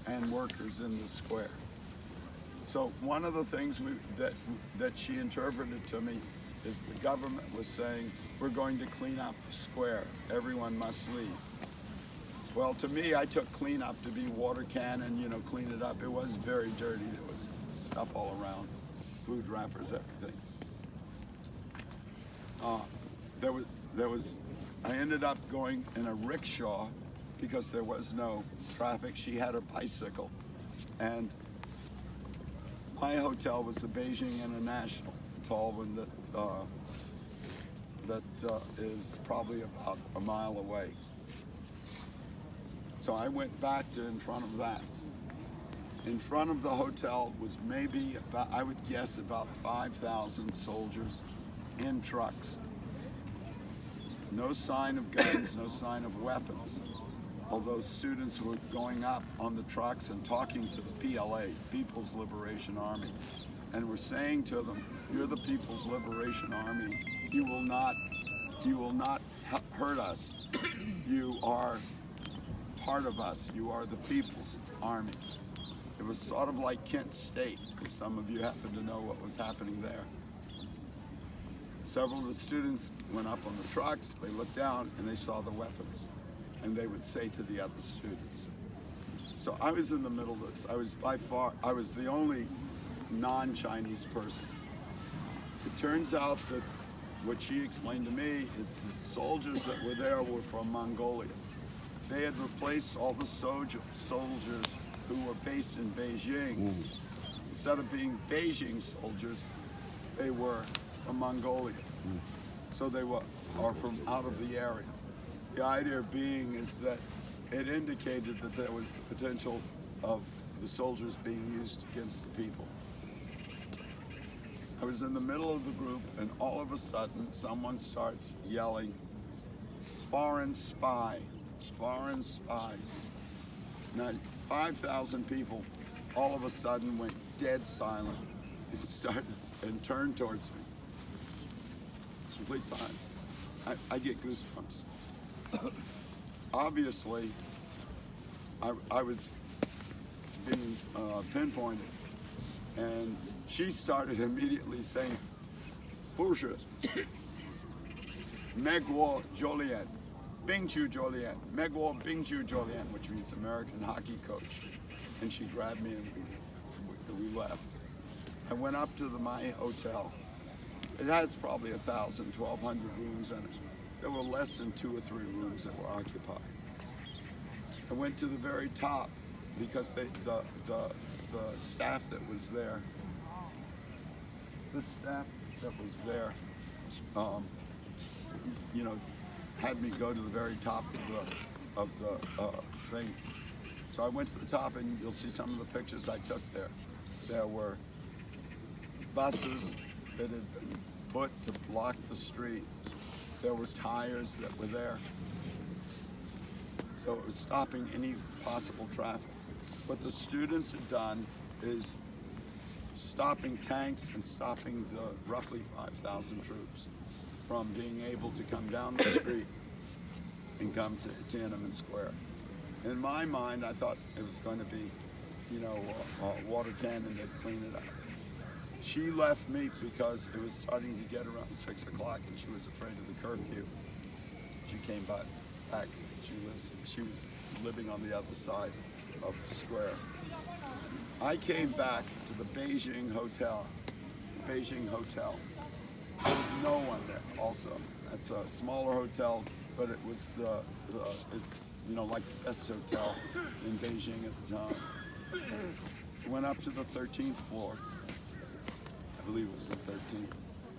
and workers in the square. So one of the things that she interpreted to me is the government was saying, we're going to clean up the square. Everyone must leave. Well, to me, I took clean up to be water cannon, clean it up. It was very dirty. There was stuff all around, food wrappers, everything. I ended up going in a rickshaw because there was no traffic. She had her bicycle, and my hotel was the Beijing International, a tall one that is probably about a mile away. So I went back to in front of that. In front of the hotel was maybe about, I would guess, about 5,000 soldiers in trucks. No sign of guns, no sign of weapons. Although students were going up on the trucks and talking to the PLA, People's Liberation Army, and were saying to them, "You're the People's Liberation Army. You will not hurt us. You are part of us. You are the People's Army." It was sort of like Kent State, if some of you happen to know what was happening there. Several of the students went up on the trucks, they looked down, and they saw the weapons. And they would say to the other students. So I was in the middle of this. I was the only non-Chinese person. It turns out that what she explained to me is the soldiers that were there were from Mongolia. They had replaced all the soldiers who were based in Beijing. Instead of being Beijing soldiers, they were from Mongolia. So they are from out of the area. The idea being is that it indicated that there was the potential of the soldiers being used against the people. I was in the middle of the group, and all of a sudden someone starts yelling, "Foreign spy, foreign spy." Now 5,000 people all of a sudden went dead silent and turned towards me. Complete silence. I get goosebumps. Obviously, I was being pinpointed, and she started immediately saying, "Bursche, Megwo Jolien, Bingchu Jolien, Megwo Bingchu Jolien," which means American hockey coach. And she grabbed me and we left. I went up to my hotel. It has probably 1,000, 1,200 rooms in it. There were less than 2 or 3 rooms that were occupied. I went to the very top because the staff that was there, had me go to the very top of the thing. So I went to the top, and you'll see some of the pictures I took there. There were buses that had been put to block the street. There were tires that were there. So it was stopping any possible traffic. What the students had done is stopping tanks and stopping the roughly 5,000 troops from being able to come down the street and come to Tiananmen Square. In my mind, I thought it was going to be, a water cannon that cleaned it up. She left me because it was starting to get around 6 o'clock, and she was afraid of the curfew. She came back. She was living on the other side of the square. I came back to the Beijing Hotel. There was no one there. Also, it's a smaller hotel, but it was it's like the best hotel in Beijing at the time. Went up to the 13th floor. I believe it was the 13th.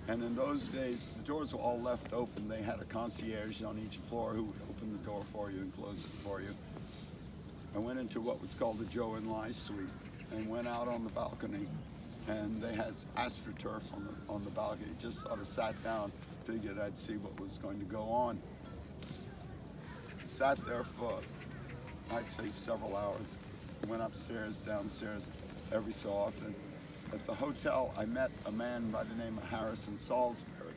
And in those days, the doors were all left open. They had a concierge on each floor who would open the door for you and close it for you. I went into what was called the Zhou Enlai suite and went out on the balcony, and they had AstroTurf on the balcony. Just sort of sat down, figured I'd see what was going to go on. Sat there for, I'd say, several hours. Went upstairs, downstairs, every so often. At the hotel, I met a man by the name of Harrison Salisbury.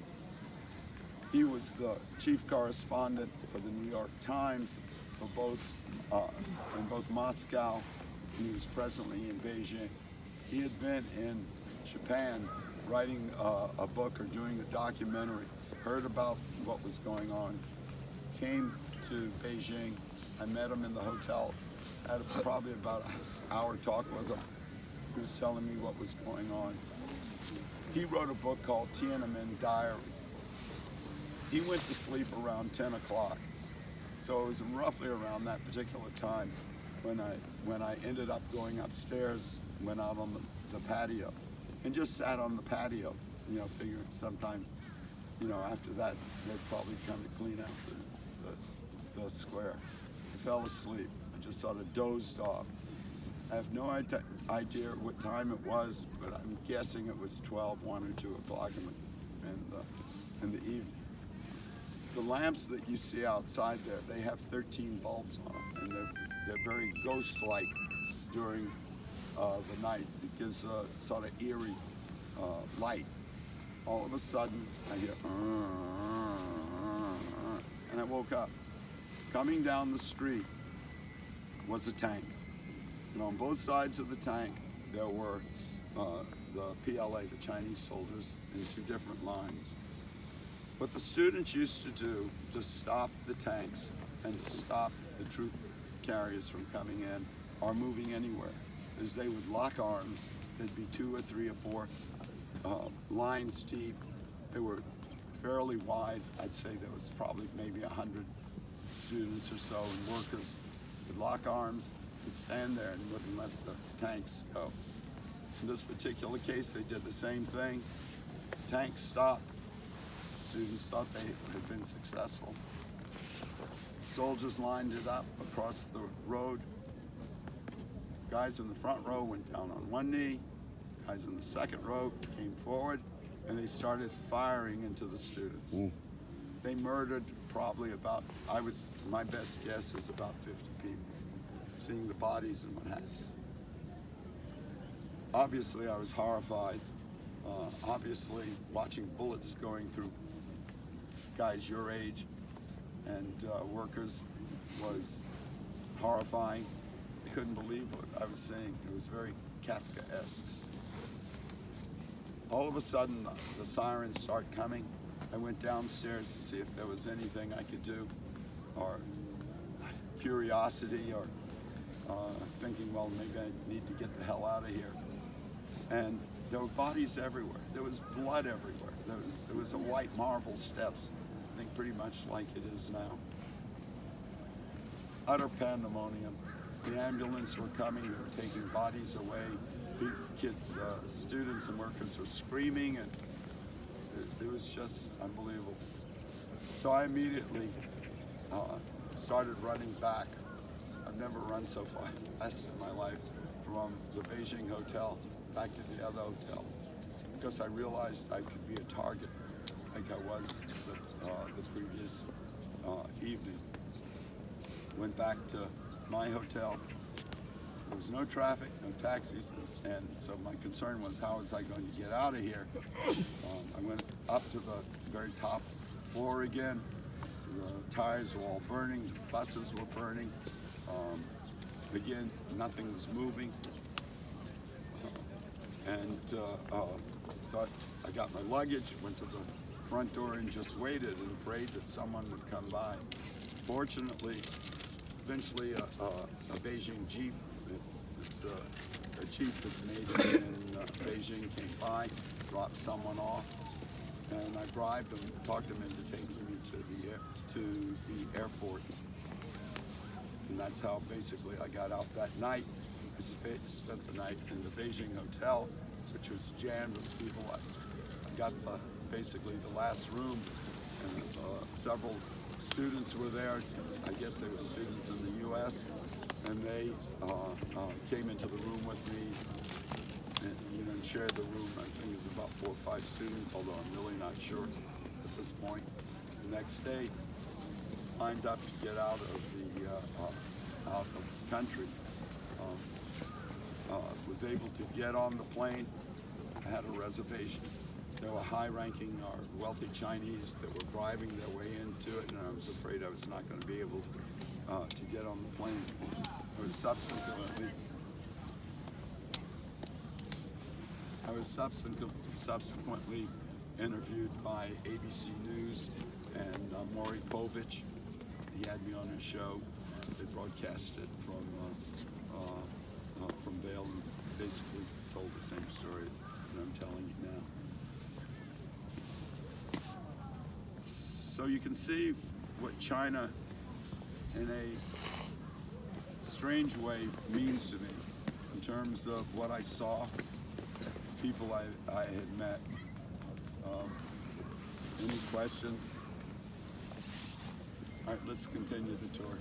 He was the chief correspondent for the New York Times in both Moscow and he was presently in Beijing. He had been in Japan writing a book or doing a documentary, heard about what was going on, came to Beijing. I met him in the hotel, had probably about an hour talk with him. He was telling me what was going on. He wrote a book called Tiananmen Diary. He went to sleep around 10 o'clock. So it was roughly around that particular time when I ended up going upstairs, went out on the patio, and just sat on the patio, figured sometime, after that, they'd probably come to clean out the square. I fell asleep. I just sort of dozed off. I have no idea what time it was, but I'm guessing it was 12, 1 or 2 o'clock in the evening. The lamps that you see outside there, they have 13 bulbs on them, and they're very ghost-like during the night. It gives a sort of eerie light. All of a sudden, I hear, and I woke up. Coming down the street was a tank. And on both sides of the tank, there were the PLA, the Chinese soldiers, in 2 different lines. What the students used to do to stop the tanks and to stop the troop carriers from coming in or moving anywhere is they would lock arms. There'd be 2 or 3 or 4 lines deep. They were fairly wide. I'd say there was probably maybe 100 students or so and workers would lock arms and stand there and wouldn't let the tanks go. In this particular case, they did the same thing. Tanks stopped. Students thought they had been successful. Soldiers lined it up across the road. Guys in the front row went down on one knee. Guys in the second row came forward, and they started firing into the students. They murdered probably about, my best guess is about 50 people, seeing the bodies and what have you. Obviously, I was horrified. Obviously, watching bullets going through guys your age and workers was horrifying. I couldn't believe what I was seeing. It was very Kafkaesque. All of a sudden, the sirens start coming. I went downstairs to see if there was anything I could do, or curiosity, or thinking, well, maybe I need to get the hell out of here. And there were bodies everywhere. There was blood everywhere. There was a white marble steps, I think pretty much like it is now. Utter pandemonium. The ambulance were coming. They were taking bodies away. Students and workers were screaming, and it was just unbelievable. So I immediately started running back. I've never run so fast in my life, from the Beijing hotel back to the other hotel, because I realized I could be a target like I was the previous evening. Went back to my hotel. There was no traffic, no taxis, and so my concern was, how was I going to get out of here? I went up to the very top floor again. The tires were all burning, the buses were burning. Again, nothing was moving. So I got my luggage, went to the front door and just waited and prayed that someone would come by. Fortunately, eventually a Beijing Jeep, it's a Jeep that's made in Beijing, came by, dropped someone off, and I bribed him, talked him into taking me to the airport. And that's how basically I got out that night. I spent the night in the Beijing hotel, which was jammed with people. I got basically the last room, and several students were there. I guess they were students in the U.S., and they came into the room with me and shared the room. I think it was about 4 or 5 students, although I'm really not sure at this point. The next day, lined up to get out of the country. Was able to get on the plane. I had a reservation. There were high-ranking or wealthy Chinese that were bribing their way into it, and I was afraid I was not going to be able to get on the plane. I was subsequently I was subsequently interviewed by ABC News and Maury Povich. He had me on his show. They broadcast it from Vail and basically told the same story that I'm telling you now. So you can see what China, in a strange way, means to me in terms of what I saw, people I had met. Any questions? All right, let's continue the tour.